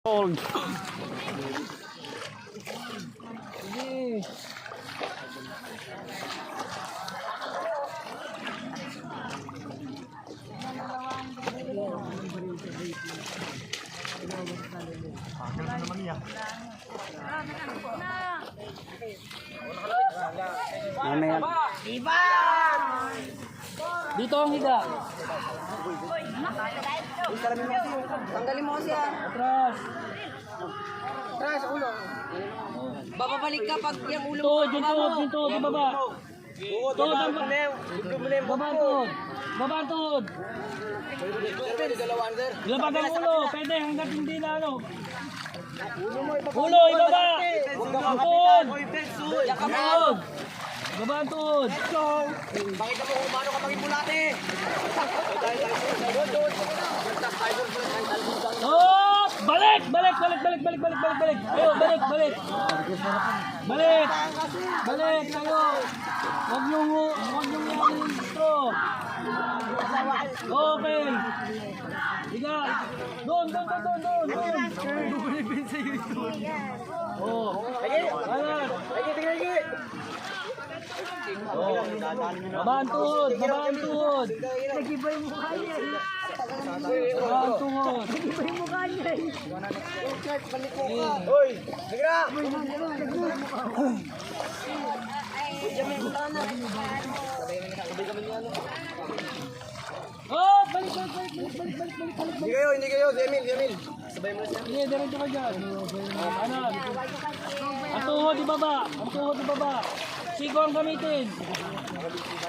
Old. Dito ang higa. Tanggalin mo siya. Atras. Atras, ulo. Bababalik ka pag yung ulo Tuhod, yung tuhod, yung tuhod, yung baba. Tuhod ang baba tuhod. Baba tuhod. Ilabag ang ulo, pwede hanggat hindi na ano. Ulo, ibaba. Tuhod. Tuhod. Baba ang tuhod. Bakit mo kung paano ka mag-impulate? Oh! Balik! Balik! Balik! Balik! Balik! Balik! Balik! Balik! Ayo, balik! Balik! Balik! Balik! Ayo! Huwag yung intro. Okay. Higa. Doon! Oh. Ayan. Oh. Babaan tuhod! Babaan tuhod! Nag-iba yung mukha niya. Babaan tuhod! Nag-iba yung mukha niya. Hoy, sigra! Oh! Balik! Hindi kayo, si Emil. Sabay mo na siya. Sige, diretso ka dyan. Kanan. Ang tuhod ibaba. Ang tuhod ibaba. Siko ang gamitin.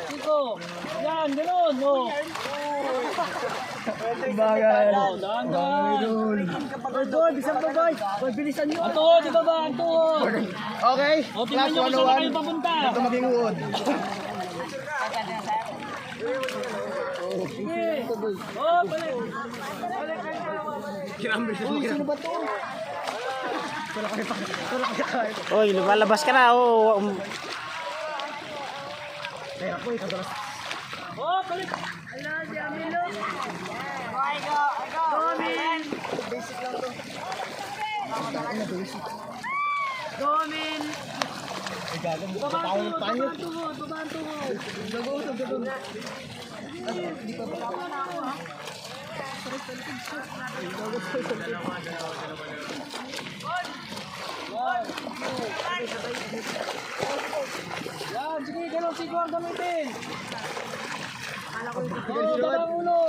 Siko. Yan, gano'n. Oh. Bagay. Dahan. Boy, bisan pa boy. Boy, bilisan nyo. Ang tuhod ibaba. Ang tuhod. Okay, O, tingnan nyo kung saan kayo papunta. ito maging uod. Sige. Oh, balik. Sino ba to? Hoy, lumalabas ka na. Oh. Oh, balik. Ala, si Amilo. Ay, go. Domin. Basic lang to. Domin. Babaan tuhod. Babaan tuhod. Yan, sige, gano'n, siko ang gamitin. Oo, babang ulo.